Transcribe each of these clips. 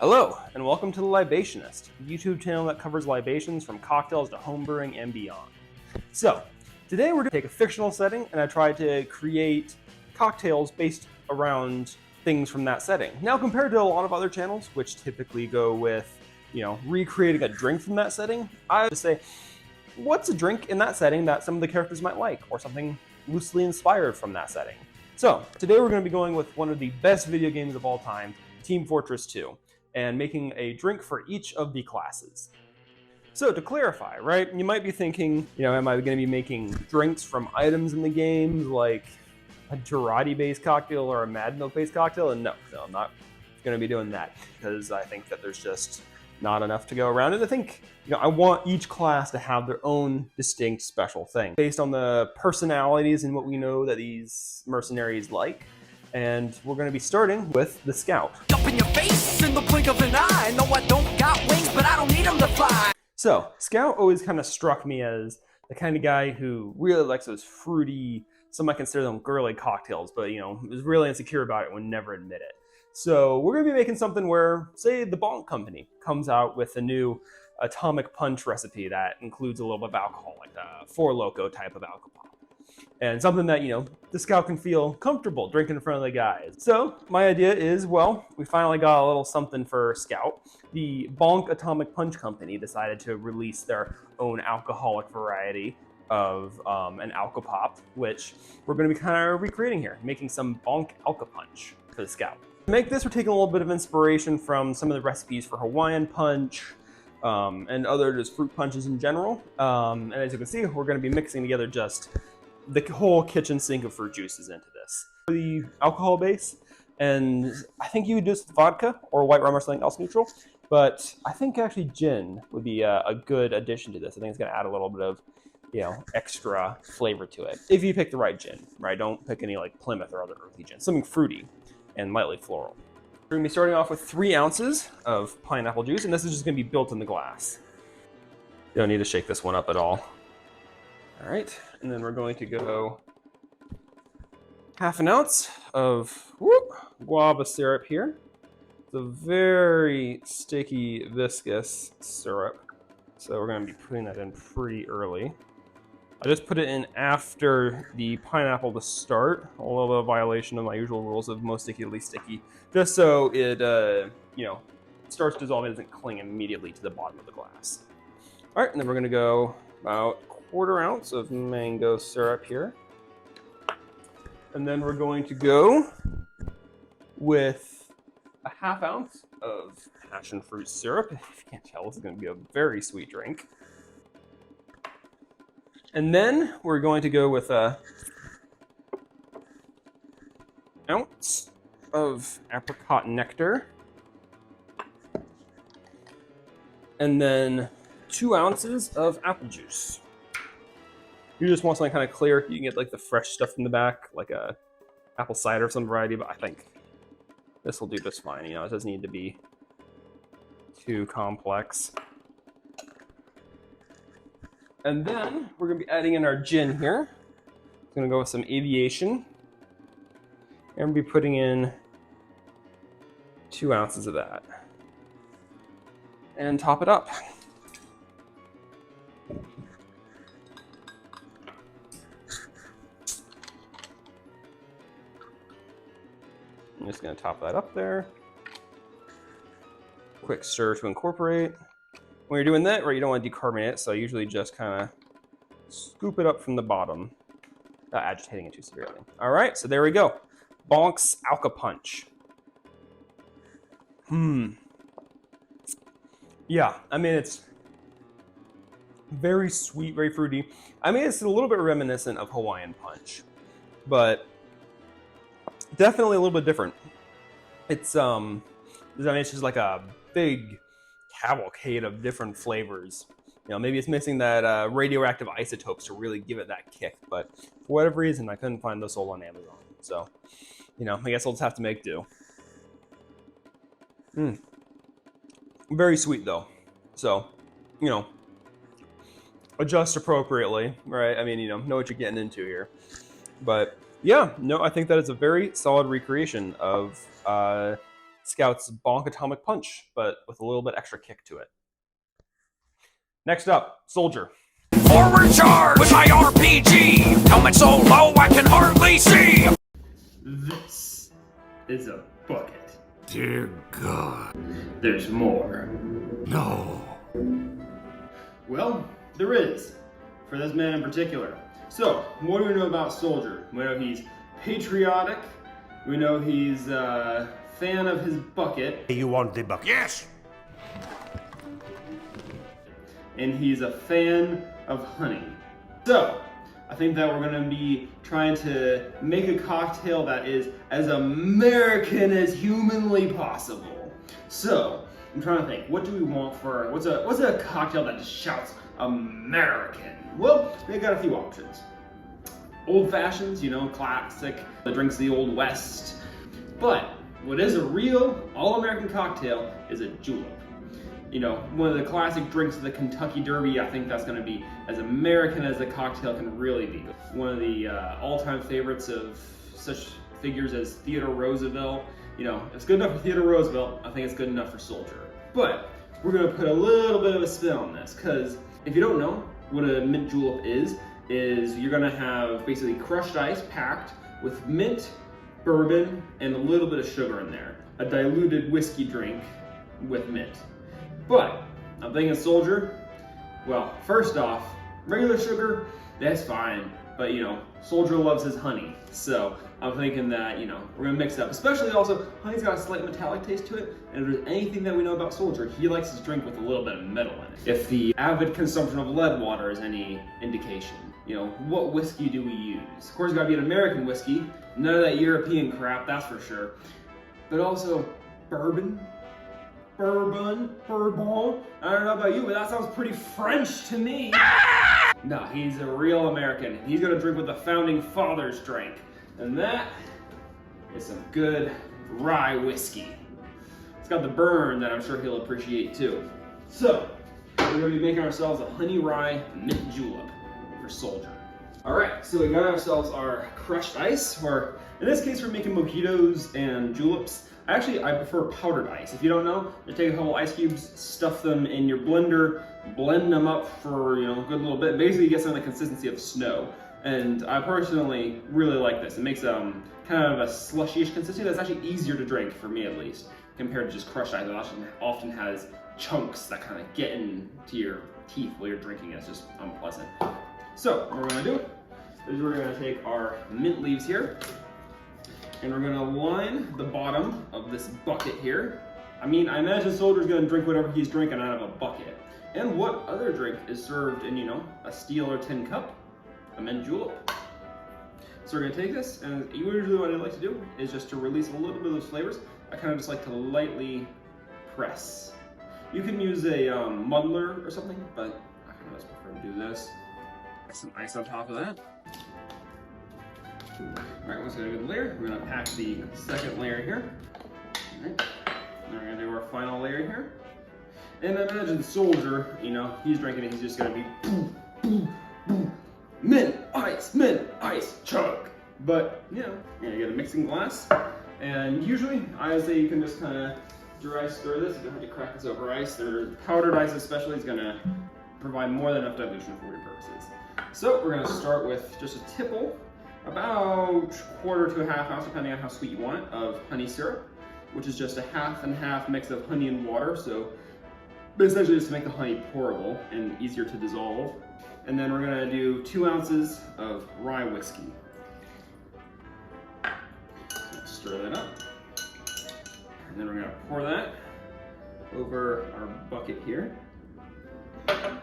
Hello, and welcome to The Libationist, a YouTube channel that covers libations from cocktails to homebrewing and beyond. So, today we're going to take a fictional setting, and I try to create cocktails based around things from that setting. Now, compared to a lot of other channels, which typically go with, recreating a drink from that setting, I have to say, what's a drink in that setting that some of the characters might like, or something loosely inspired from that setting? So, today we're going to be going with one of the best video games of all time, Team Fortress 2. And making a drink for each of the classes. So to clarify, right, you might be thinking, am I going to be making drinks from items in the game, like a Girardi-based cocktail or a Mad Milk-based cocktail? And no, I'm not going to be doing that, because I think that there's just not enough to go around. And I think, I want each class to have their own distinct special thing, based on the personalities and what we know that these mercenaries like. And we're going to be starting with the Scout. Jump in your face in the blink of an eye. No, I don't got wings, but I don't need them to fly. So, Scout always kind of struck me as the kind of guy who really likes those fruity, some might consider them girly cocktails, but, is really insecure about it and would never admit it. So, we're going to be making something where, say, the Bonk company comes out with a new atomic punch recipe that includes a little bit of alcohol, like the Four Loko type of alcohol. And something that, the Scout can feel comfortable drinking in front of the guys. So my idea is, well, we finally got a little something for Scout. The Bonk Atomic Punch Company decided to release their own alcoholic variety of an Alco-Pop, which we're going to be kind of recreating here, making some Bonk Alco-Punch for the Scout. To make this, we're taking a little bit of inspiration from some of the recipes for Hawaiian Punch, and other just fruit punches in general. And as you can see, we're going to be mixing together just the whole kitchen sink of fruit juices into this. The alcohol base, and I think you would do this with vodka or white rum or something else neutral, but I think actually gin would be a good addition to this. I think it's going to add a little bit of, extra flavor to it. If you pick the right gin, right? Don't pick any like Plymouth or other earthy gin. Something fruity and lightly floral. We're going to be starting off with 3 ounces of pineapple juice, and this is just going to be built in the glass. You don't need to shake this one up at all. All right, and then we're going to go half an ounce of guava syrup here. It's a very sticky, viscous syrup, so we're going to be putting that in pretty early. I just put it in after the pineapple to start, a little bit of violation of my usual rules of most sticky, least sticky, just so it, starts dissolving, doesn't cling immediately to the bottom of the glass. All right, and then we're going to go about 1/4 ounce of mango syrup here. And then we're going to go with a 1/2 ounce of passion fruit syrup. If you can't tell, this is going to be a very sweet drink. And then we're going to go with a ounce of Apricot Nectar. And then 2 ounces of apple juice. You just want something kind of clear. You can get like the fresh stuff from the back, like a apple cider of some variety, but I think this will do just fine. It doesn't need to be too complex. And then we're going to be adding in our gin here. I'm going to go with some Aviation. And we'll be putting in 2 ounces of that. And top it up. I'm just going to top that up there. Quick stir to incorporate. When you're doing that, right, you don't want to decarbonate it, so I usually just kind of scoop it up from the bottom, not agitating it too severely. All right, so there we go. Bonk's Alco-Punch. Yeah, I mean, it's very sweet, very fruity. I mean, it's a little bit reminiscent of Hawaiian Punch, but definitely a little bit different. It's it's just like a big cavalcade of different flavors. Maybe it's missing that radioactive isotopes to really give it that kick, but for whatever reason, I couldn't find those sold on Amazon. So, I guess I'll just have to make do. Very sweet though. So, adjust appropriately, right? I mean, know what you're getting into here. But yeah, no, I think that is a very solid recreation of Scout's Bonk Atomic Punch, but with a little bit extra kick to it. Next up, Soldier. Forward charge with my RPG. Helmet so low I can hardly see. This is a bucket. Dear God. There's more. No. Well, there is, for this man in particular. So, what do we know about Soldier? We know he's patriotic. We know he's a fan of his bucket. You want the bucket? Yes. And he's a fan of honey. So, I think that we're gonna be trying to make a cocktail that is as American as humanly possible. So, I'm trying to think, what do we want for, what's a cocktail that just shouts American? Well, they got a few options. Old fashions, you know, classic, that drinks the Old West. But what is a real all-American cocktail is a julep. You know, one of the classic drinks of the Kentucky Derby. I think that's gonna be as American as the cocktail can really be. One of the all-time favorites of such figures as Theodore Roosevelt. You know, if it's good enough for Theodore Roosevelt, I think it's good enough for Soldier. But we're gonna put a little bit of a spin on this, because if you don't know what a mint julep is you're gonna have basically crushed ice packed with mint, bourbon, and a little bit of sugar in there. A diluted whiskey drink with mint. But I'm thinking Soldier, well, first off, regular sugar, that's fine. But you know, Soldier loves his honey. So I'm thinking that, you know, we're gonna mix it up. Especially also, honey's got a slight metallic taste to it. And if there's anything that we know about Soldier, he likes his drink with a little bit of metal in it. If the avid consumption of lead water is any indication, you know, what whiskey do we use? Of course, it's gotta be an American whiskey. None of that European crap, that's for sure. But also, bourbon. Bourbon. I don't know about you, but that sounds pretty French to me. No, he's a real American. He's gonna drink what the founding fathers drank. And that is some good rye whiskey. It's got the burn that I'm sure he'll appreciate too. So, we're gonna be making ourselves a honey rye mint julep for Soldier. All right, so we got ourselves our crushed ice, or in this case, we're making mojitos and juleps. Actually, I prefer powdered ice. If you don't know, you take a couple ice cubes, stuff them in your blender, blend them up for, you know, a good little bit. Basically, you get some of the consistency of snow. And I personally really like this. It makes kind of a slushy-ish consistency that's actually easier to drink, for me at least, compared to just crushed ice. It often has chunks that kind of get into your teeth while you're drinking it. It's just unpleasant. So, what we're gonna do is we're gonna take our mint leaves here, and we're gonna line the bottom of this bucket here. I mean, I imagine Soldier's gonna drink whatever he's drinking out of a bucket. And what other drink is served in, you know, a steel or tin cup? A mint julep. So we're gonna take this, and usually what I like to do is just to release a little bit of those flavors, I kind of just like to lightly press. You can use a muddler or something, but I kind of just prefer to do this. Some ice on top of that. All right, once we get a good layer, we're gonna pack the second layer here. All right, and we're gonna do our final layer here. And I imagine Soldier, you know, he's drinking it, he's just gonna be boom, boom, boom. Mint, ice, chug. But, you know, you're gonna get a mixing glass. And usually, I say you can just kind of dry stir this. You don't have to crack this over ice. Powdered ice especially is gonna provide more than enough dilution for your purposes. So we're gonna start with just a tipple, about quarter to a half ounce, depending on how sweet you want it, of honey syrup, which is just a half and half mix of honey and water. So, but essentially just to make the honey pourable and easier to dissolve. And then we're gonna do 2 ounces of rye whiskey. Stir that up. And then we're gonna pour that over our bucket here.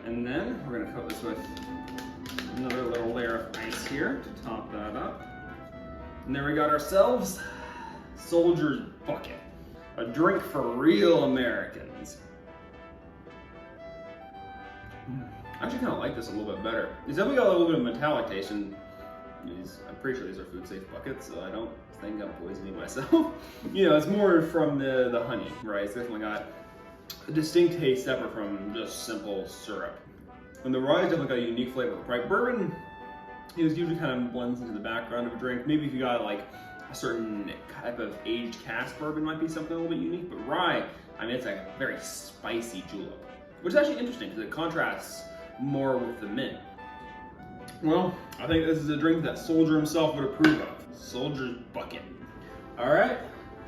And then we're gonna coat this with another little layer of ice here to top that up. And there we got ourselves Soldier's Bucket, a drink for real Americans. I actually kind of like this a little bit better. It's definitely got a little bit of metallic taste, and I'm pretty sure these are food safe buckets, so I don't think I'm poisoning myself. You know, it's more from the honey, right? It's definitely got a distinct taste separate from just simple syrup. And the rye definitely got a unique flavor, right? Bourbon, it usually kind of blends into the background of a drink. Maybe if you got like a certain type of aged cask bourbon might be something a little bit unique, but rye, I mean, it's a very spicy julep, which is actually interesting because it contrasts more with the mint. Well, I think this is a drink that Soldier himself would approve of. Soldier's Bucket. All right,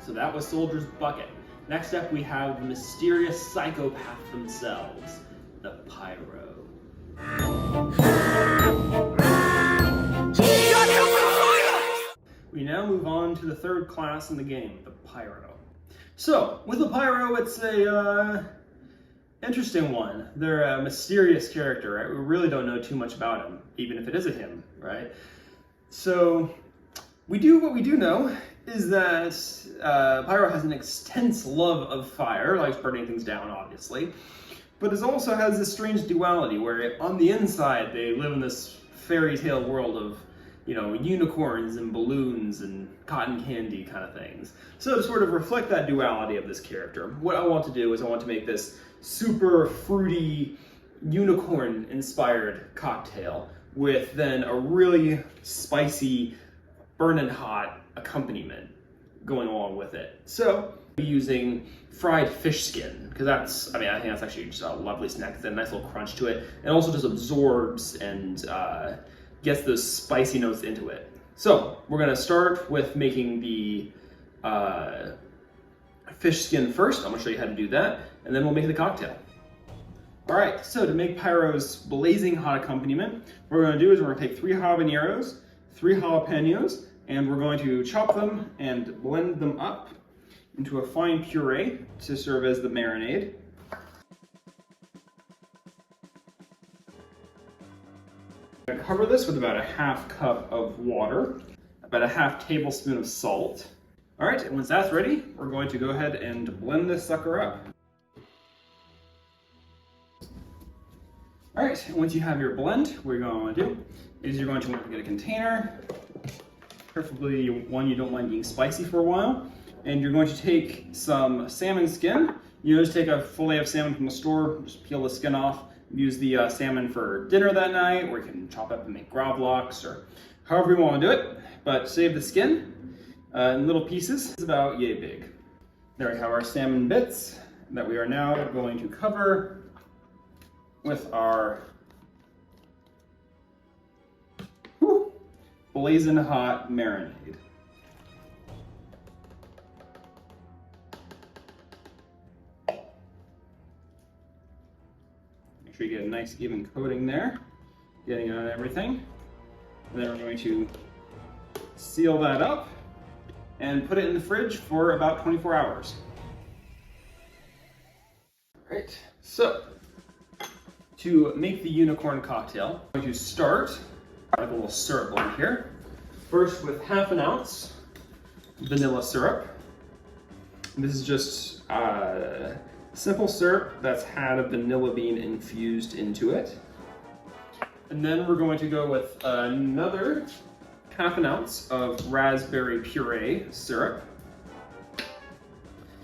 so that was Soldier's Bucket. Next up, we have the mysterious psychopath themselves, the Pyro. We now move on to the third class in the game, the Pyro. So, with the Pyro, it's a interesting one. They're a mysterious character, right? We really don't know too much about him, even if it is a him, right? So, what we do know is that Pyro has an intense love of fire, likes burning things down, obviously, but it also has this strange duality where on the inside they live in this fairy tale world of, you know, unicorns and balloons and cotton candy kind of things. So to sort of reflect that duality of this character, what I want to do is I want to make this super fruity, unicorn-inspired cocktail with then a really spicy, burning hot accompaniment going along with it. So, using fried fish skin, because that's, I mean, I think that's actually just a lovely snack. It's a nice little crunch to it. It also just absorbs and gets those spicy notes into it. So, we're gonna start with making the fish skin first. I'm gonna show you how to do that, and then we'll make the cocktail. All right, so to make Pyro's blazing hot accompaniment, what we're gonna do is we're gonna take 3 habaneros, 3 jalapenos, and we're going to chop them and blend them up into a fine puree to serve as the marinade. I'm gonna cover this with about a 1/2 cup of water, about a 1/2 tablespoon of salt. All right, and once that's ready, we're going to go ahead and blend this sucker up. All right, and once you have your blend, what you're going to want to do is you're going to want to get a container, preferably one you don't mind being spicy for a while, and you're going to take some salmon skin. You just take a fillet of salmon from the store, just peel the skin off, use the salmon for dinner that night, or you can chop up and make gravlax, or however you want to do it, but save the skin in little pieces. It's about yay big. There we have our salmon bits that we are now going to cover with our blazing hot marinade. Make sure you get a nice even coating there, getting it on everything. And then we're going to seal that up and put it in the fridge for about 24 hours. All right, so to make the unicorn cocktail, I'm going to start with a little syrup blend here. First with 1/2 ounce vanilla syrup. This is just simple syrup that's had a vanilla bean infused into it. And then we're going to go with another 1/2 ounce of raspberry puree syrup.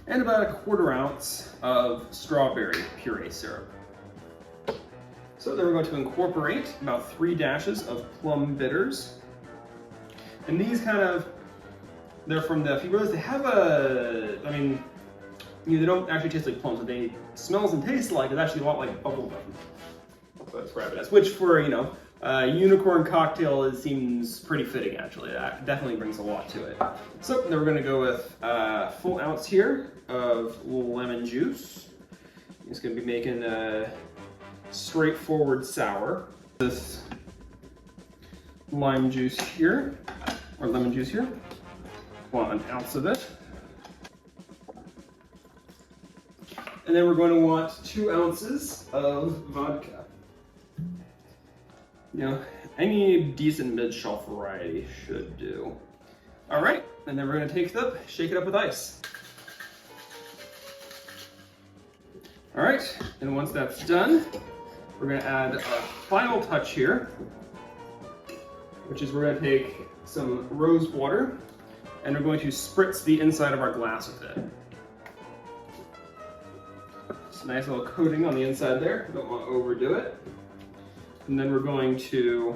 And about 1/4 ounce of strawberry puree syrup. So then we're going to incorporate about 3 dashes of Plum Bitters. And these kind of, they're from the, if you realize they have a, I mean, they don't actually taste like plums, but they smells and tastes like, it's actually a lot like bubble gum. That's what I describe it as, which for, you know, a unicorn cocktail, it seems pretty fitting actually. That definitely brings a lot to it. So then we're gonna go with a full ounce here of lemon juice. I'm just gonna be making a straightforward sour. This lime juice here, or lemon juice here. Want 1 ounce of it. And then we're going to want 2 ounces of vodka. You know, any decent mid-shelf variety should do. All right, and then we're gonna take it up, shake it up with ice. All right, and once that's done, we're gonna add a final touch here, which is we're gonna take some rose water and we're going to spritz the inside of our glass with it. Just a nice little coating on the inside there, don't want to overdo it. And then we're going to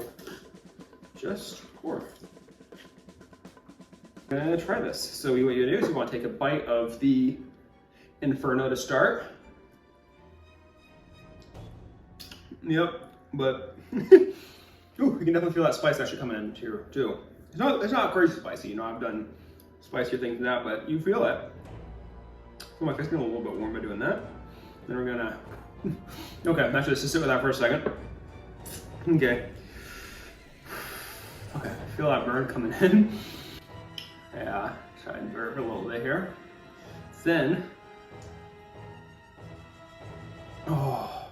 just pour. I'm gonna try this. So what you do is you want to take a bite of the Inferno to start. Yep, but ooh, you can definitely feel that spice actually coming in here too. It's not crazy spicy, you know, I've done spicier things than that, but you feel it. So my face getting a little bit warm by doing that. Then we're gonna, okay, actually let's just sit with that for a second. Okay. Okay, I feel that burn coming in. Yeah, try and burp a little bit here. Then, oh,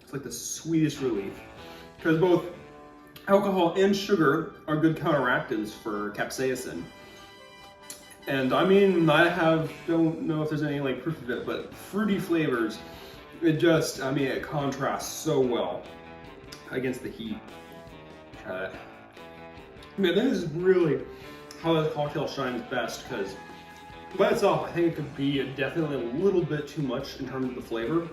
it's like the sweetest relief. Because both alcohol and sugar are good counteractants for capsaicin. And I mean, don't know if there's any like proof of it, but fruity flavors, it just, I mean, it contrasts so well against the heat. Try that. I mean, this is really how the cocktail shines best, because by itself, I think it could be definitely a little bit too much in terms of the flavor.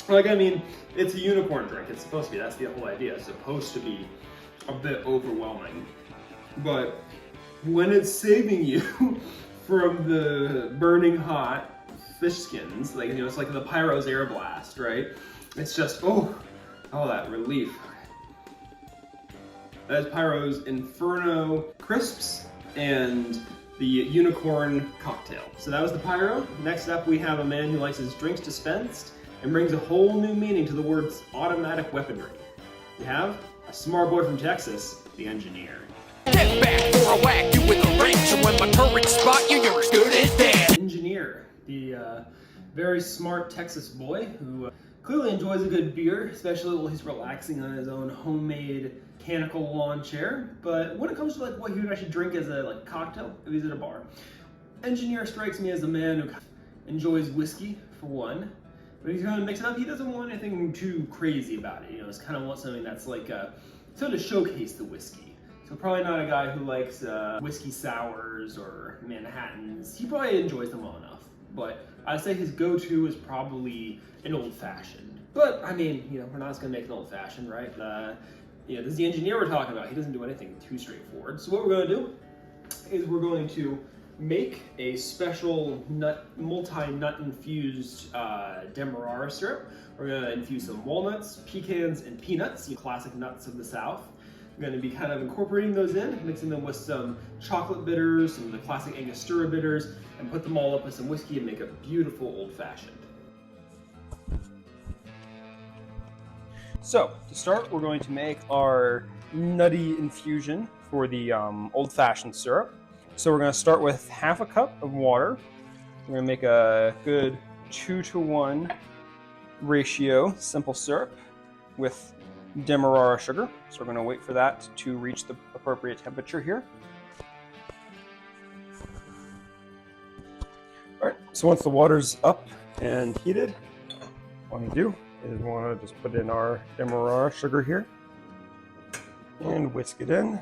Like, I mean, it's a unicorn drink. It's supposed to be, that's the whole idea. It's supposed to be a bit overwhelming. But when it's saving you from the burning hot fish skins, like, you know, it's like the Pyro's air blast, right? It's just, oh, that relief. That is Pyro's Inferno Crisps and the Unicorn Cocktail. So that was the Pyro. Next up, we have a man who likes his drinks dispensed and brings a whole new meaning to the words automatic weaponry. We have a smart boy from Texas, the engineer. Get back or I'll whack you with a wrench, and when my turret spot you, you're as good as dead. Engineer, the very smart Texas boy who clearly enjoys a good beer, especially while he's relaxing on his own homemade mechanical lawn chair. But when it comes to like what he would actually drink as a like cocktail if he's at a bar, engineer strikes me as a man who enjoys whiskey for one, but he's going to mix it up. He doesn't want anything too crazy about it. You know, it's kind of want something that's like sort of showcase the whiskey. So probably not a guy who likes whiskey sours or Manhattans. He probably enjoys them well enough. But I'd say his go-to is probably an old-fashioned. But I mean, you know, we're not just gonna make an old-fashioned, right? You know, this is the engineer we're talking about. He doesn't do anything too straightforward. So what we're gonna do is we're going to make a special multi-nut infused demerara syrup. We're gonna infuse some walnuts, pecans, and peanuts, the classic nuts of the South. We're going to be kind of incorporating those in, mixing them with some chocolate bitters, some of the classic Angostura bitters, and put them all up with some whiskey and make a beautiful old-fashioned. So, to start, we're going to make our nutty infusion for the old-fashioned syrup. So we're going to start with half a cup of water. We're going to make a good 2-to-1 ratio simple syrup with demerara sugar. So we're going to wait for that to reach the appropriate temperature here. All right, so once the water's up and heated, what we do is we want to just put in our demerara sugar here and whisk it in.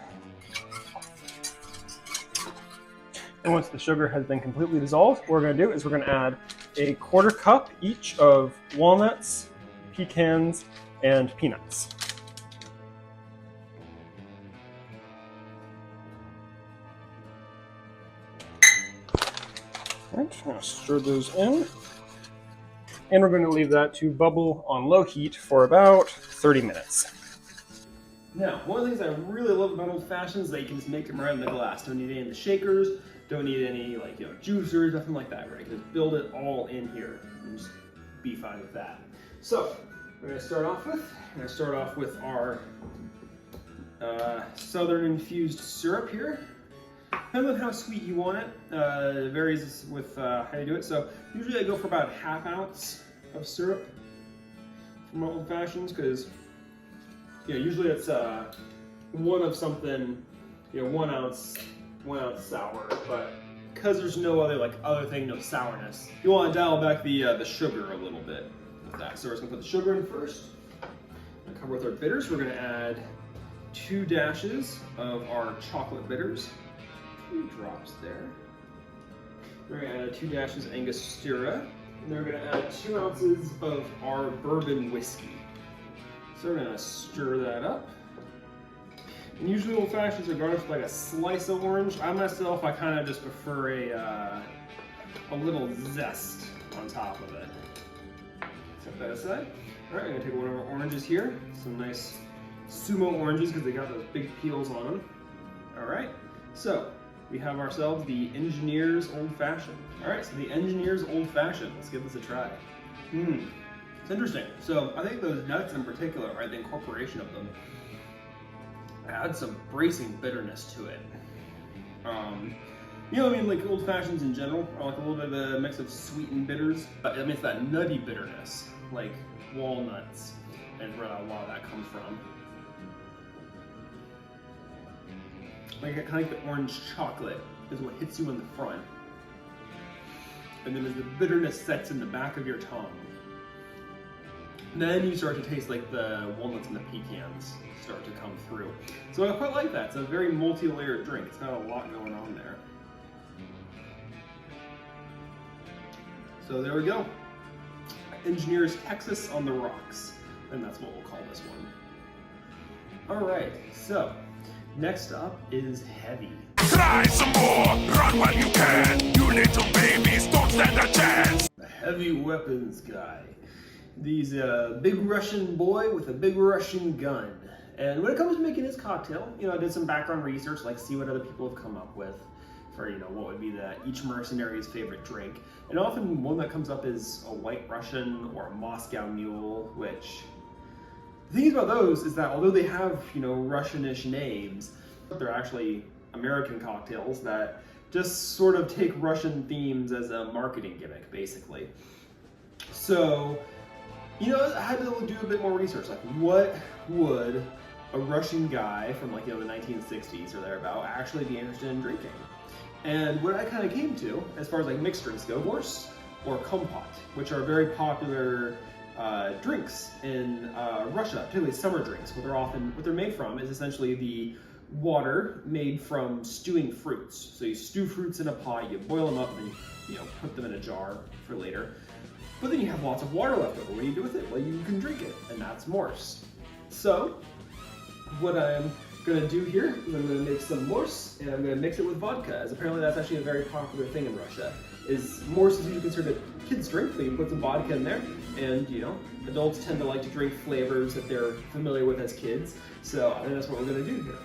And once the sugar has been completely dissolved, what we're going to do is we're going to add a 1/4 cup each of walnuts, pecans, and peanuts. Alright, I'm going to stir those in. And we're going to leave that to bubble on low heat for about 30 minutes. Now, one of the things I really love about old fashions is that you can just make them right in the glass. Don't need any of the shakers, don't need any like, you know, juicers, nothing like that, right? You can just build it all in here and just be fine with that. So, we're going to start off with our southern infused syrup here. Depending on how sweet you want it, it varies with how you do it. So usually I go for about 1/2 ounce of syrup for my old fashions, because you know, usually it's one of something, you know, 1 ounce sour, but because there's no other thing, no sourness, you want to dial back the sugar a little bit with that. So we're just gonna put the sugar in first. And cover with our bitters. We're gonna add 2 dashes of our chocolate bitters. 2 drops there. We're gonna add 2 dashes of Angostura, and then we're gonna add 2 ounces of our bourbon whiskey. So we're gonna stir that up. And usually old fashions are garnished with like a slice of orange. I myself, I kind of just prefer a little zest on top of it. Set that aside. All right, I'm gonna take one of our oranges here. Some nice sumo oranges because they got those big peels on them. All right, so we have ourselves the Engineer's Old Fashioned. All right, so the Engineer's Old Fashioned. Let's give this a try. It's interesting. So I think those nuts in particular, right, the incorporation of them, add some bracing bitterness to it. You know what I mean, like old fashions in general are like a little bit of a mix of sweet and bitters. I mean, it's that nutty bitterness, like walnuts, and where a lot of that comes from. Like kind of like the orange chocolate is what hits you in the front. And then as the bitterness sets in the back of your tongue, then you start to taste like the walnuts and the pecans start to come through. So I quite like that. It's a very multi-layered drink. It's got a lot going on there. So there we go. Engineer's Texas on the Rocks. And that's what we'll call this one. All right, so next up is heavy. Try some more, run while you can. You little babies don't stand a chance. The heavy weapons guy. He's a big Russian boy with a big Russian gun. And when it comes to making his cocktail, you know, I did some background research, like see what other people have come up with for, you know, what would be each mercenary's favorite drink. And often one that comes up is a White Russian or a Moscow Mule, which the thing about those is that although they have, you know, Russianish names, they're actually American cocktails that just sort of take Russian themes as a marketing gimmick, basically. So, you know, I had to do a bit more research. Like, what would a Russian guy from, like, you know, the 1960s or thereabout actually be interested in drinking? And what I kind of came to, as far as like mixed drinks go, Morse or Kompot, which are very popular drinks in Russia, particularly summer drinks. What they're made from is essentially the water made from stewing fruits. So you stew fruits in a pot, you boil them up, and then you know, put them in a jar for later. But then you have lots of water left over. What do you do with it? Well, you can drink it, and that's Morse. So what I'm gonna do here is I'm gonna make some Morse, and I'm gonna mix it with vodka, as apparently that's actually a very popular thing in Russia. Morse is usually considered a kid's drink, but you can put some vodka in there, and you know, adults tend to like to drink flavors that they're familiar with as kids. So I think that's what we're gonna do here.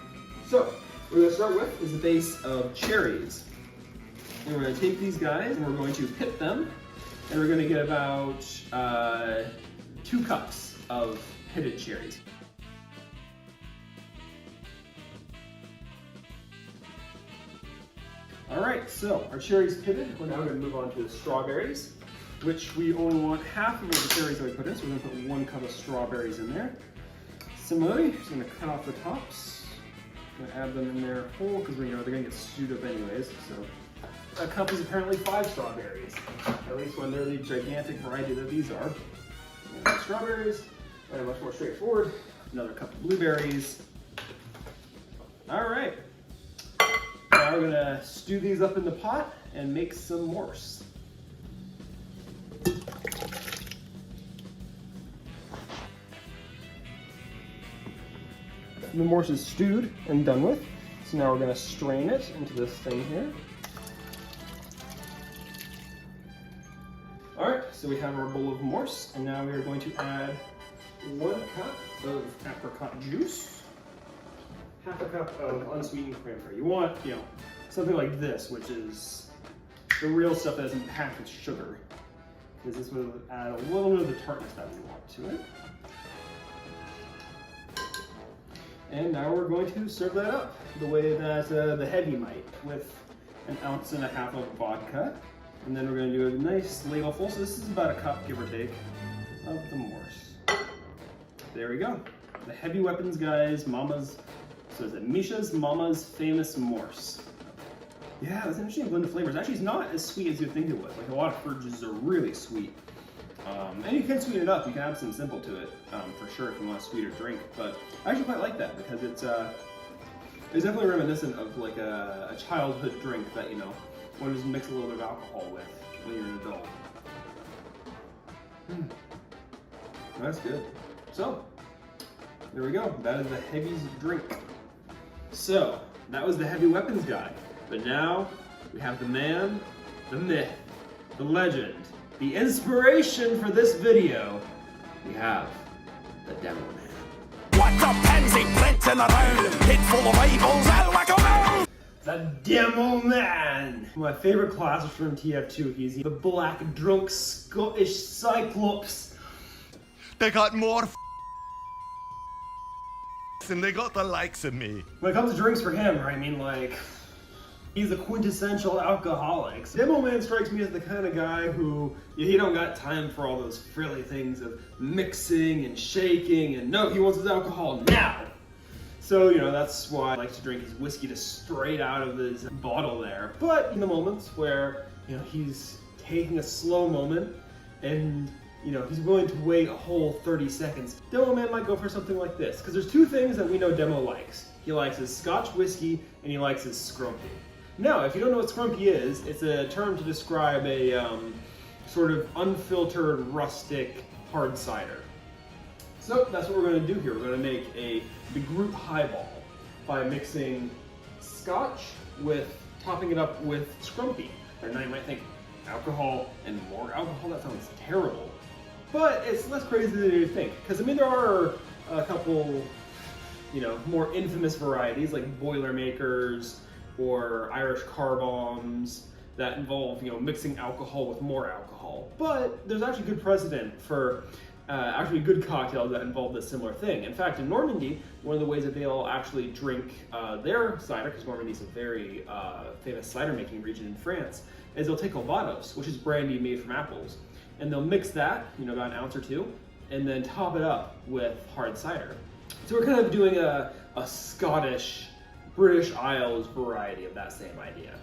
So what we're gonna start with is a base of cherries. And we're gonna take these guys and we're going to pit them, and we're gonna get about 2 cups of pitted cherries. All right, so our cherries pitted. We're now going to move on to the strawberries, which we only want half of the cherries that we put in, so we're going to put 1 cup of strawberries in there. Similarly, just going to cut off the tops. I'm going to add them in there whole because we know they're going to get stewed up anyways. So a cup is apparently 5 strawberries, at least when they're the gigantic variety that these are. And strawberries, and much more straightforward. Another cup of blueberries. All right. Now we're gonna stew these up in the pot and make some Morse. The Morse is stewed and done with. So now we're gonna strain it into this thing here. All right, so we have our bowl of Morse, and now we are going to add 1 cup of apricot juice. Half a cup of unsweetened cranberry. You want, you know, something like this, which is the real stuff that isn't packed with sugar, because this will add a little bit of the tartness that we want to it. And now we're going to serve that up the way that the heavy might, with 1.5 ounces of vodka, and then we're going to do a nice ladle full. So this is about a cup, give or take, of the Morse. There we go. The heavy weapons guys, Mama's. So is it Misha's Mama's Famous Morse? Yeah, that's an interesting blend of flavors. Actually, it's not as sweet as you'd think it was. Like a lot of fruit juices are really sweet. And you can sweeten it up. You can add some simple to it, for sure, if you want a sweeter drink. But I actually quite like that because it's definitely reminiscent of like a childhood drink that, you know, one just mix a little bit of alcohol with when you're an adult. That's good. So, there we go. That is the heavy's drink. So, that was the heavy weapons guy. But now, we have the man, the myth, the legend, the inspiration for this video. We have the Demoman. What the pansy plinting around, head full of eyeballs, I'll whack 'em out! The Demoman! My favorite class is from TF2. He's the black, drunk, Scottish Cyclops. They got more and they got the likes of me. When it comes to drinks for him, I mean, like, he's a quintessential alcoholic. Demoman strikes me as the kind of guy who, he don't got time for all those frilly things of mixing and shaking, and no, he wants his alcohol now. So, you know, that's why I like to drink his whiskey just straight out of his bottle there. But in the moments where, you know, he's taking a slow moment and, you know, he's willing to wait a whole 30 seconds, Demoman might go for something like this. Because there's two things that we know Demo likes. He likes his Scotch whiskey and he likes his scrumpy. Now, if you don't know what scrumpy is, it's a term to describe a sort of unfiltered, rustic, hard cider. So that's what we're going to do here. We're going to make a DeGroot Highball by mixing Scotch with topping it up with scrumpy. And now you might think, alcohol and more alcohol? That sounds terrible. But it's less crazy than you think. Because, I mean, there are a couple, you know, more infamous varieties like Boilermakers or Irish car bombs that involve, you know, mixing alcohol with more alcohol. But there's actually good precedent for actually good cocktails that involve this similar thing. In fact, in Normandy, one of the ways that they'll actually drink their cider, because Normandy is a very famous cider making region in France, is they'll take Calvados, which is brandy made from apples, and they'll mix that, you know, about an ounce or two, and then top it up with hard cider. So we're kind of doing a Scottish, British Isles variety of that same idea.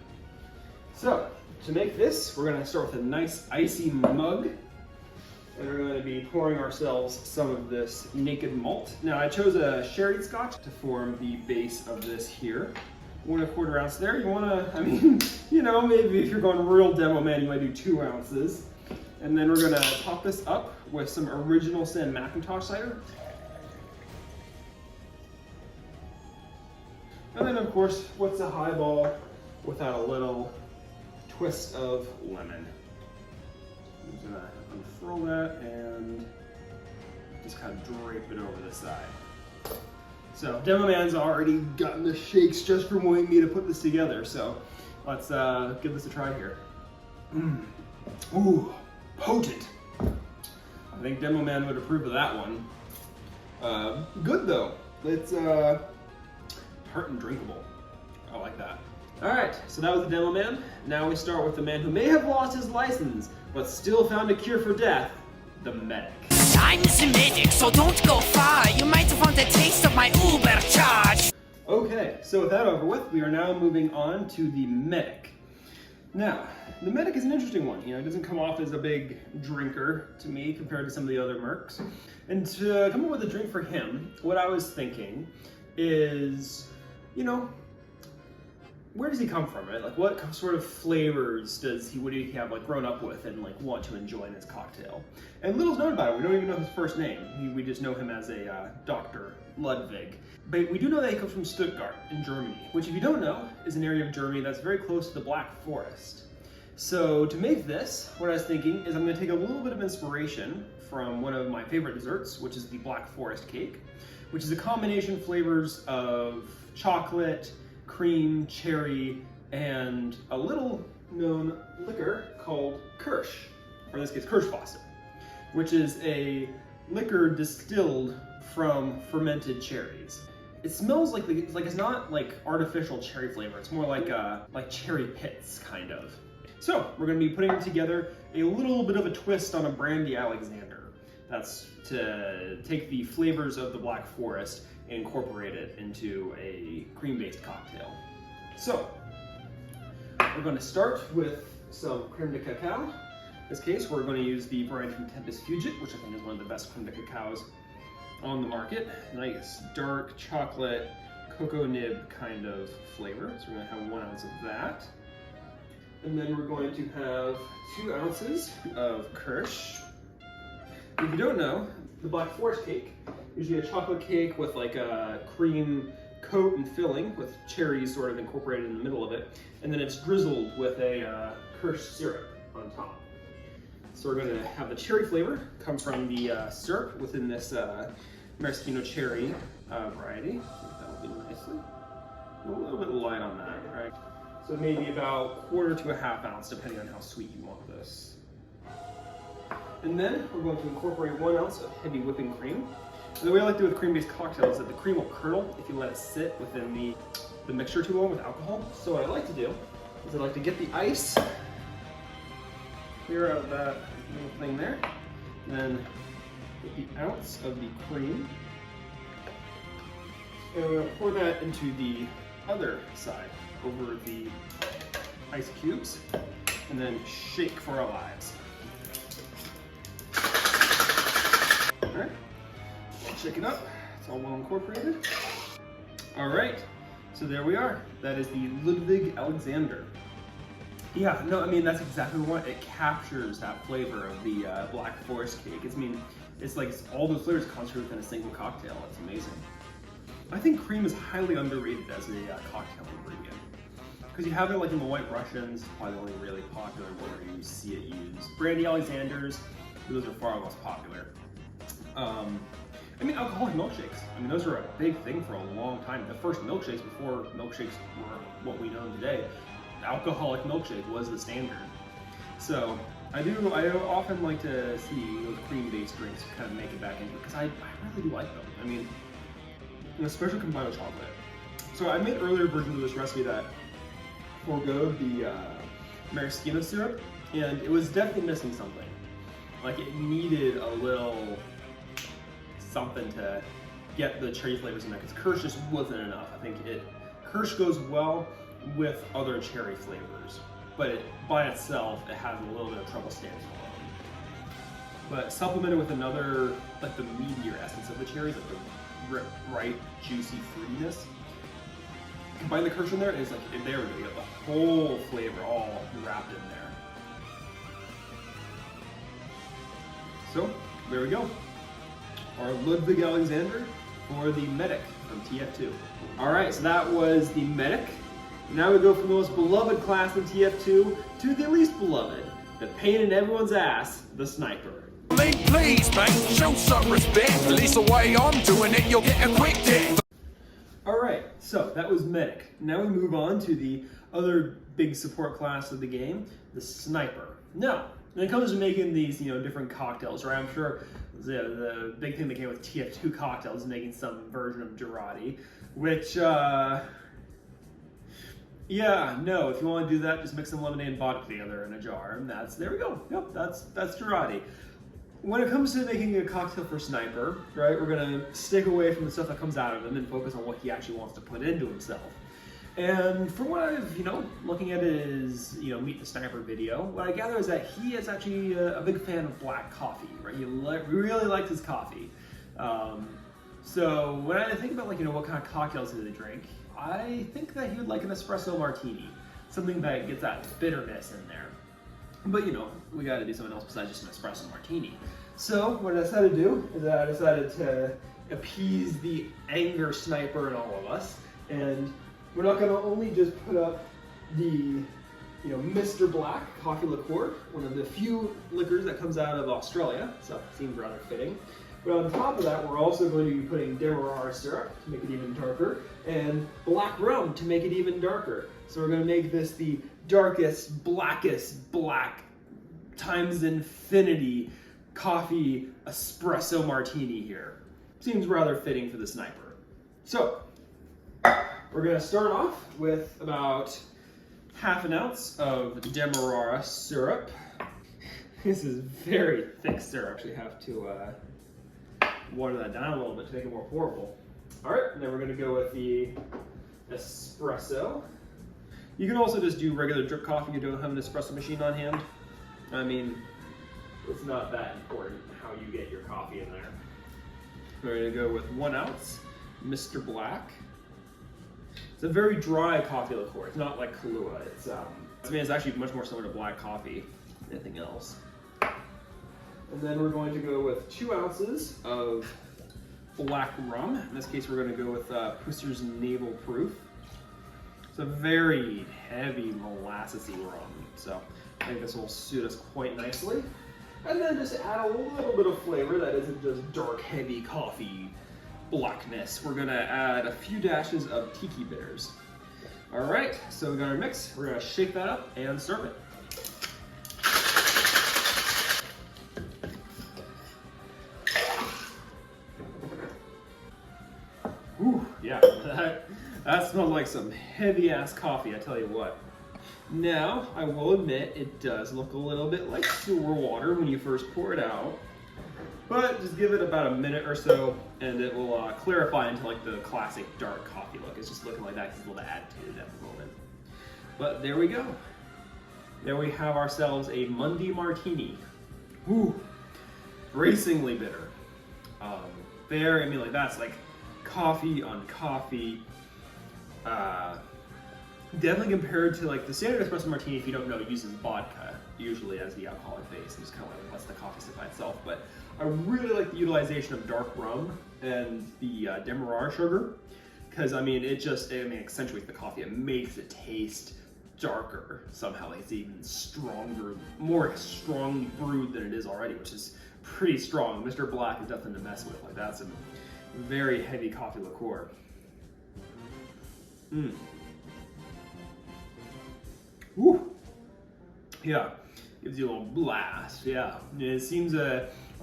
So, to make this, we're going to start with a nice icy mug, and we're going to be pouring ourselves some of this naked malt. Now, I chose a sherry scotch to form the base of this here. 1¼ ounce there. You want to, I mean, you know, maybe if you're going real Demoman, you might do 2 ounces. And then we're going to top this up with some original Sam McIntosh cider. And then, of course, what's a highball without a little twist of lemon? I'm just going to unfurl that and just kind of drape it over the side. So, Demoman's already gotten the shakes just from waiting me to put this together, so let's give this a try here. Ooh, potent. I think Demoman would approve of that one. Good though. It's tart and drinkable. I like that. Alright, so that was the Demoman. Now we start with the man who may have lost his license, but still found a cure for death, the medic. I'm the medic, so don't go far. You might want a taste of my Uber charge. Okay, so with that over with, we are now moving on to the medic. Now, the medic is an interesting one. You know, it doesn't come off as a big drinker to me compared to some of the other mercs. And to come up with a drink for him, what I was thinking is, you know, where does he come from, right? Like, what sort of flavors would he have, like, grown up with and, like, want to enjoy in his cocktail? And little's known about it. We don't even know his first name. We just know him as a Dr. Ludwig. But we do know that he comes from Stuttgart in Germany, which, if you don't know, is an area of Germany that's very close to the Black Forest. So to make this, what I was thinking is I'm going to take a little bit of inspiration from one of my favorite desserts, which is the Black Forest cake, which is a combination flavors of chocolate, cream, cherry, and a little known liquor called Kirsch, or in this case Kirschwasser, which is a liquor distilled from fermented cherries. It smells like it's not like artificial cherry flavor. It's more like cherry pits kind of. So we're going to be putting together a little bit of a twist on a brandy Alexander. That's to take the flavors of the Black Forest and incorporate it into a cream-based cocktail. So, we're going to start with some creme de cacao. In this case, we're going to use the variety from Tempest Fugit, which I think is one of the best creme de cacaos on the market. Nice dark chocolate cocoa nib kind of flavor. So we're going to have 1 ounce of that. And then we're going to have 2 ounces of Kirsch. If you don't know, the Black Forest cake, usually a chocolate cake with like a cream coat and filling with cherries sort of incorporated in the middle of it, and then it's drizzled with a Kirsch syrup on top. So we're going to have the cherry flavor come from the syrup within this maraschino cherry variety. That'll be nicely. A little bit light on that, right? So maybe about 1/4 to 1/2 ounce, depending on how sweet you want this. And then we're going to incorporate 1 ounce of heavy whipping cream. And the way I like to do with cream-based cocktails is that the cream will curdle if you let it sit within the mixture too long with alcohol. So what I like to do is I like to get the ice, clear out that little thing there, and then get the ounce of the cream, and we're going to pour that into the other side over the ice cubes, and then shake for our lives. All right. Shake it up, it's all well incorporated. All right, so there we are. That is the Ludwig Alexander. Yeah, no, I mean, that's exactly what it captures, that flavor of the Black Forest cake. It's like all those flavors concentrated within a single cocktail. It's amazing. I think cream is highly underrated as a cocktail ingredient. Because you have it like in the White Russians, probably the only really popular where you see it used. Brandy Alexanders, those are far less popular. I mean, alcoholic milkshakes. I mean, those were a big thing for a long time. The first milkshakes, before milkshakes were what we know today, alcoholic milkshake was the standard. So I often like to see those cream-based drinks kind of make it back into it, because I really do like them. I mean, especially combined with chocolate. So I made earlier versions of this recipe that forgoed the maraschino syrup, and it was definitely missing something. Like, it needed a little something to get the cherry flavors in there, because Kirsch just wasn't enough. I think Kirsch goes well with other cherry flavors, but by itself, it has a little bit of trouble standing alone. But supplemented with another, like the meatier essence of the cherries, like the ripe, juicy fruitiness. Combine the Kirsch in there, and it's like, there we go, you got the whole flavor all wrapped in there. So, there we go. Our Ludwig Alexander for the Medic from TF2. All right, so that was the Medic. Now we go from the most beloved class in TF2 to the least beloved, the pain in everyone's ass, the Sniper. Please, man, show some respect. At least the way I'm doing it, you'll get a quick dip. All right, so that was Medic. Now we move on to the other big support class of the game, the Sniper. Now, when it comes to making these, different cocktails, right? I'm sure the big thing that came with TF2 cocktails is making some version of Girardi, which, if you want to do that, just mix some lemonade and vodka together in a jar, and there we go. Yep, that's Girardi. When it comes to making a cocktail for Sniper, right, we're gonna stick away from the stuff that comes out of him and focus on what he actually wants to put into himself. And from what I've, looking at his, Meet the Sniper video, what I gather is that he is actually a big fan of black coffee, right? He really likes his coffee. So when I think about, what kind of cocktails he would drink, I think that he would like an espresso martini, something that gets that bitterness in there. But, we gotta do something else besides just an espresso martini. So what I decided to do is that I decided to appease the anger Sniper in all of us, and we're not going to only just put up the, Mr. Black coffee liqueur, one of the few liquors that comes out of Australia, so it seems rather fitting. But on top of that, we're also going to be putting Demerara syrup to make it even darker, and black rum to make it even darker. So we're going to make this the darkest, blackest black times infinity coffee espresso martini here. Seems rather fitting for the Sniper. So, we're going to start off with about 1/2 ounce of Demerara syrup. This is very thick syrup. Actually have to water that down a little bit to make it more pourable. All right, and then we're going to go with the espresso. You can also just do regular drip coffee if you don't have an espresso machine on hand. I mean, it's not that important how you get your coffee in there. We're going to go with 1 ounce Mr. Black. It's a very dry coffee liqueur. It's not like Kahlua. It's actually much more similar to black coffee than anything else. And then we're going to go with 2 ounces of black rum. In this case, we're going to go with Puster's Naval Proof. It's a very heavy molassesy rum, so I think this will suit us quite nicely. And then just add a little bit of flavor that isn't just dark, heavy coffee blackness. We're going to add a few dashes of tiki bitters. All right, so we got our mix. We're going to shake that up and serve it. Ooh, yeah, that smells like some heavy-ass coffee, I tell you what. Now, I will admit, it does look a little bit like sewer water when you first pour it out. But just give it about a minute or so, and it will clarify into like the classic dark coffee look. It's just looking like that because it's a little attitude at the moment. But there we go. There we have ourselves a Monday Martini. Ooh, bracingly bitter. I mean, like that's like coffee on coffee. Definitely compared to like the standard espresso martini, if you don't know, it uses vodka usually as the alcoholic base. It just kind of like lets the coffee sit by itself. But I really like the utilization of dark rum and the demerara sugar, because I mean it accentuates the coffee. It makes it taste darker somehow. Like it's even stronger, more strongly brewed than it is already, which is pretty strong. Mr. Black is nothing to mess with. Like that's a very heavy coffee liqueur. Woo. Yeah, gives you a little blast. Yeah, it seems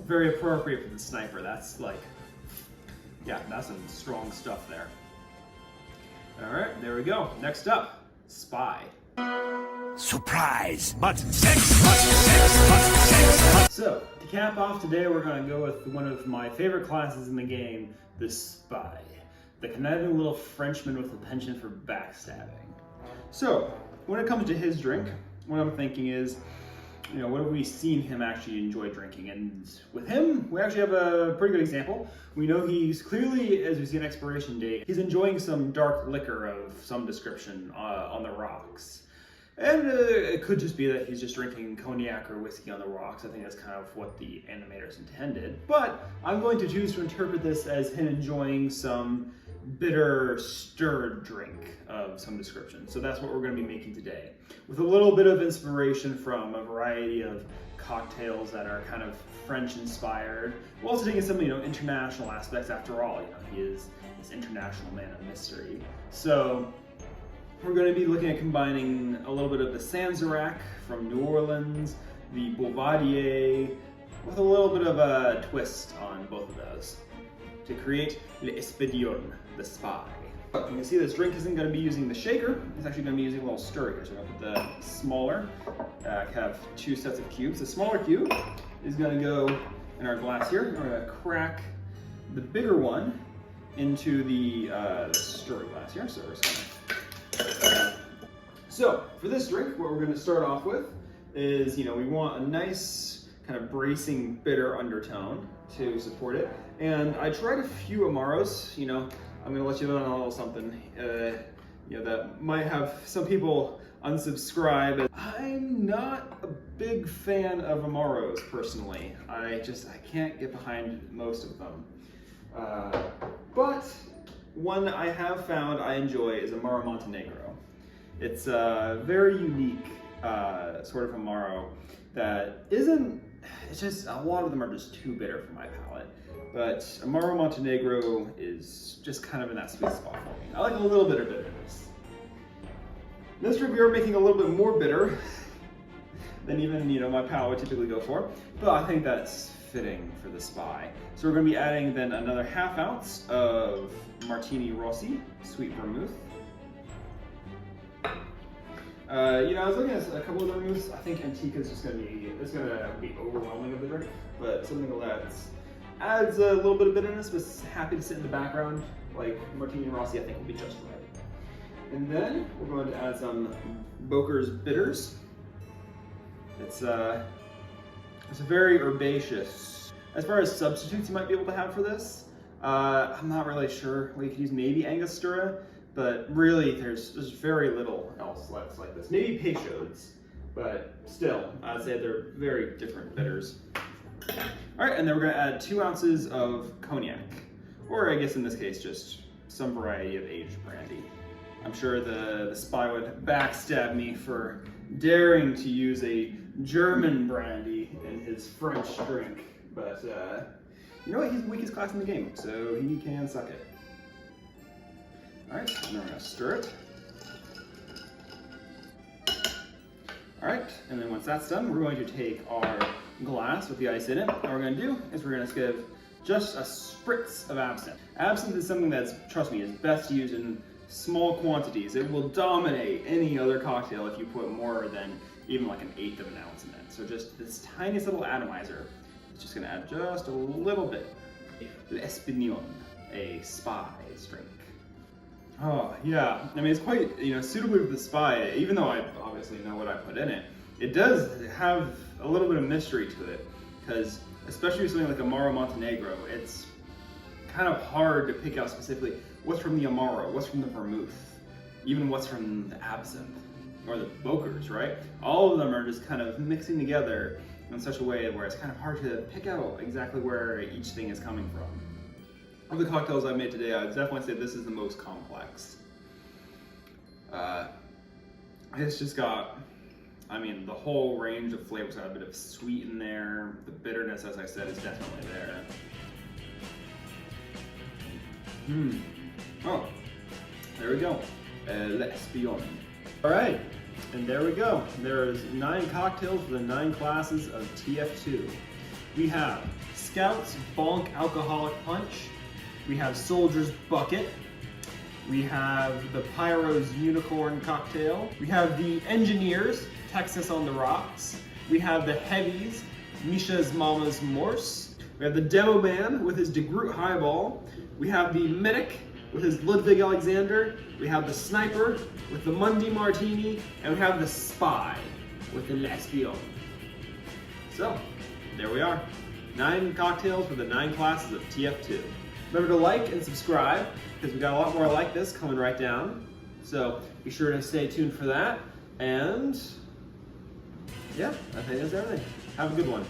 very appropriate for the sniper. That's like, yeah, that's some strong stuff there. All right, there we go. Next up, Spy. Surprise! But sex. So, to cap off today, we're going to go with one of my favorite classes in the game, the Spy. The conniving little Frenchman with a penchant for backstabbing. So, when it comes to his drink, what I'm thinking is, you know, what have we seen him actually enjoy drinking? And with him, we actually have a pretty good example. We know he's clearly, as we see an expiration date, he's enjoying some dark liquor of some description on the rocks. And it could just be that he's just drinking cognac or whiskey on the rocks. I think that's kind of what the animators intended. But I'm going to choose to interpret this as him enjoying some bitter stirred drink of some description. So that's what we're going to be making today, with a little bit of inspiration from a variety of cocktails that are kind of French inspired. We're also taking some, you know, international aspects. After all, you know, he is this international man of mystery. So we're going to be looking at combining a little bit of the Sanzarac from New Orleans, the Boulevardier, with a little bit of a twist on both of those to create l'Espion, the Spy. You can see this drink isn't going to be using the shaker. It's actually going to be using a little stirrer here. So I'm going to put the smaller, have two sets of cubes. The smaller cube is going to go in our glass here. We're going to crack the bigger one into the stirrer glass here. So for this drink, what we're going to start off with is, you know, we want a nice kind of bracing bitter undertone to support it. And I tried a few Amaros, you know, I'm gonna let you know on a little something, you know, that might have some people unsubscribe. I'm not a big fan of Amaros personally. I can't get behind most of them. But one I have found I enjoy is Amaro Montenegro. It's a very unique sort of Amaro that isn't, it's just, a lot of them are just too bitter for my palate. But Amaro Montenegro is just kind of in that sweet spot for me. I like a little bit of bitterness. This drink we are making a little bit more bitter than even, you know, my palate would typically go for, but I think that's fitting for the Spy. So we're going to be adding then another ½ ounce of Martini Rossi, sweet vermouth. You know, I was looking at a couple of the vermouths. I think Antica is just going to be overwhelming of the drink, but something that adds a little bit of bitterness, but is happy to sit in the background, like Martini Rossi, I think will be just right. And then we're going to add some Boker's Bitters. It's very herbaceous. As far as substitutes you might be able to have for this, I'm not really sure. Well, you could use maybe Angostura, but really there's very little else that's like this. Maybe Peychaud's, but still, I'd say they're very different bitters. All right, and then we're gonna add 2 ounces of cognac, or I guess in this case, just some variety of aged brandy. I'm sure the spy would backstab me for daring to use a German brandy in his French drink, but you know what? He's the weakest class in the game, so he can suck it. All right, and then we're gonna stir it. All right, and then once that's done, we're going to take our glass with the ice in it. What we're gonna do is we're gonna give just a spritz of absinthe. Absinthe is something that's, trust me, is best used in small quantities. It will dominate any other cocktail if you put more than even like 1/8 of an ounce in it. So just this tiniest little atomizer, it's just gonna add just a little bit. L'Espignon, a spy's drink. Oh yeah, I mean it's quite, you know, suitably with the spy, even though I obviously know what I put in it. It does have a little bit of mystery to it, because especially with something like Amaro Montenegro, it's kind of hard to pick out specifically what's from the Amaro, what's from the vermouth, even what's from the absinthe, or the Bokers, right? All of them are just kind of mixing together in such a way where it's kind of hard to pick out exactly where each thing is coming from. Of the cocktails I made today, I would definitely say this is the most complex. It's just got, I mean, the whole range of flavors. Got a bit of sweet in there. The bitterness, as I said, is definitely there. Oh, there we go. L'Espionne. All right, and there we go. There's 9 cocktails for the 9 classes of TF2. We have Scout's Bonk Alcoholic Punch. We have Soldier's Bucket. We have the Pyro's Unicorn Cocktail. We have the Engineers, Texas on the Rocks. We have the Heavies, Misha's Mama's Morse. We have the Demoman with his DeGroot Highball. We have the Medic with his Ludwig Alexander. We have the Sniper with the Monday Martini. And we have the Spy with the L'Espionne. So, there we are. 9 cocktails for the 9 classes of TF2. Remember to like and subscribe, because we got a lot more like this coming right down. So be sure to stay tuned for that. And yeah, I think that's everything. Have a good one.